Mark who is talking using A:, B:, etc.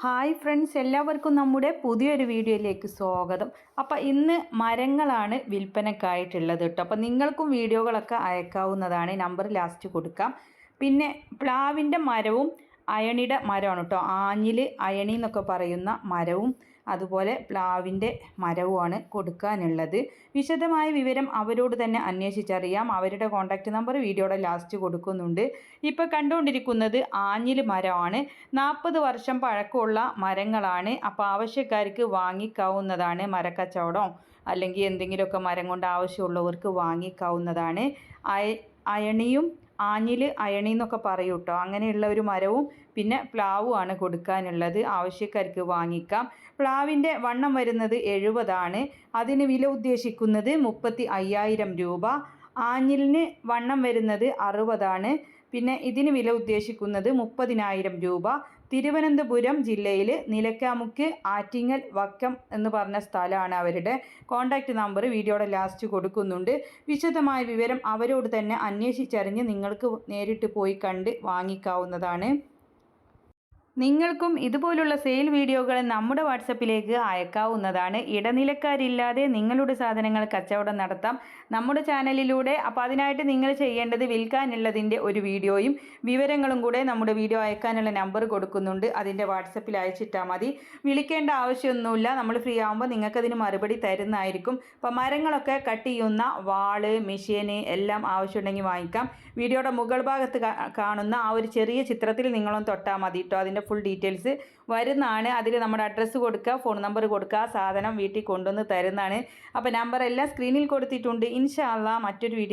A: Hi friends, എല്ലാവർക്കും നമ്മുടെ പുതിയൊരു വീഡിയോയിലേക്ക് സ്വാഗതം. അപ്പോൾ ഇന്ന് മരങ്ങളാണ് വിൽപ്പനക്കായിട്ടുള്ളത് കേട്ടോ. അപ്പോൾ നിങ്ങൾക്കും വീഡിയോകളൊക്കെ അയക്കാവുന്നതാണ്. നമ്പർ ലാസ്റ്റ് കൊടുക്കാം. പിന്നെ പ്ലാവിൻ്റെ മരവും അയണിയുടെ മരമാണ് കേട്ടോ. ആഞ്ഞിൽ അയണി എന്നൊക്കെ പറയുന്ന മരവും അതുപോലെ പ്ലാവിൻ്റെ മരവുമാണ് കൊടുക്കാനുള്ളത്. വിശദമായ വിവരം അവരോട് തന്നെ അന്വേഷിച്ചറിയാം. അവരുടെ കോൺടാക്റ്റ് നമ്പർ വീഡിയോയുടെ ലാസ്റ്റ് കൊടുക്കുന്നുണ്ട്. ഇപ്പോൾ കണ്ടുകൊണ്ടിരിക്കുന്നത് ആഞ്ഞിൽ മരമാണ്. 40 വർഷം പഴക്കമുള്ള മരങ്ങളാണ്. അപ്പോൾ ആവശ്യക്കാർക്ക് വാങ്ങിക്കാവുന്നതാണ്. മരക്കച്ചവടം അല്ലെങ്കിൽ എന്തെങ്കിലുമൊക്കെ മരം കൊണ്ട് ആവശ്യമുള്ളവർക്ക് വാങ്ങിക്കാവുന്നതാണ്. അയണിയും ആഞ്ഞിൽ അയണി എന്നൊക്കെ പറയും കേട്ടോ. അങ്ങനെയുള്ള ഒരു മരവും പിന്നെ പ്ലാവുമാണ് കൊടുക്കാനുള്ളത്. ആവശ്യക്കാർക്ക് വാങ്ങിക്കാം. പ്ലാവിൻ്റെ വണ്ണം വരുന്നത് 70 അതിന് വില ഉദ്ദേശിക്കുന്നത് 35,000 രൂപ. ആഞ്ഞിലിന് വണ്ണം വരുന്നത് 60 പിന്നെ ഇതിന് വില ഉദ്ദേശിക്കുന്നത് 30,000 രൂപ. തിരുവനന്തപുരം ജില്ലയിൽ നിലയ്ക്കാമുക്ക് ആറ്റിങ്ങൽ വക്കം എന്ന് പറഞ്ഞ സ്ഥലമാണ് അവരുടെ. കോൺടാക്റ്റ് നമ്പർ വീഡിയോയുടെ ലാസ്റ്റ് കൊടുക്കുന്നുണ്ട്. വിശദമായ വിവരം അവരോട് തന്നെ അന്വേഷിച്ചറിഞ്ഞ് നിങ്ങൾക്ക് നേരിട്ട് പോയി കണ്ട് വാങ്ങിക്കാവുന്നതാണ്. നിങ്ങൾക്കും ഇതുപോലുള്ള സെയിൽ വീഡിയോകൾ നമ്മുടെ വാട്സപ്പിലേക്ക് അയക്കാവുന്നതാണ്. ഇടനിലക്കാരില്ലാതെ നിങ്ങളുടെ സാധനങ്ങൾ കച്ചവടം നടത്താം നമ്മുടെ ചാനലിലൂടെ. അപ്പോൾ അതിനായിട്ട് നിങ്ങൾ ചെയ്യേണ്ടത് വിൽക്കാനുള്ളതിൻ്റെ ഒരു വീഡിയോയും വിവരങ്ങളും കൂടെ നമ്മുടെ വീഡിയോ അയക്കാനുള്ള നമ്പർ കൊടുക്കുന്നുണ്ട്. അതിൻ്റെ വാട്സപ്പിൽ അയച്ചിട്ടാൽ മതി. വിളിക്കേണ്ട ആവശ്യമൊന്നുമില്ല. നമ്മൾ ഫ്രീ ആകുമ്പോൾ നിങ്ങൾക്കതിന് മറുപടി തരുന്നതായിരിക്കും. അപ്പോൾ മരങ്ങളൊക്കെ കട്ട് ചെയ്യുന്ന വാള്, മെഷീന് എല്ലാം ആവശ്യമുണ്ടെങ്കിൽ വാങ്ങിക്കാം. വീഡിയോയുടെ മുകൾ ഭാഗത്ത് കാണുന്ന ആ ഒരു ചെറിയ ചിത്രത്തിൽ നിങ്ങളൊന്ന് തൊട്ടാൽ മതി കേട്ടോ. അതിൻ്റെ ഫുൾ ഡീറ്റെയിൽസ് വരുന്നതാണ്. അതിൽ നമ്മുടെ അഡ്രസ്സ് കൊടുക്കുക, ഫോൺ നമ്പർ കൊടുക്കുക, സാധനം വീട്ടിൽ കൊണ്ടുവന്ന് തരുന്നതാണ്. അപ്പോൾ നമ്പർ എല്ലാം സ്ക്രീനിൽ കൊടുത്തിട്ടുണ്ട്. ഇൻഷാ അല്ലാഹ് മറ്റൊരു വീഡിയോ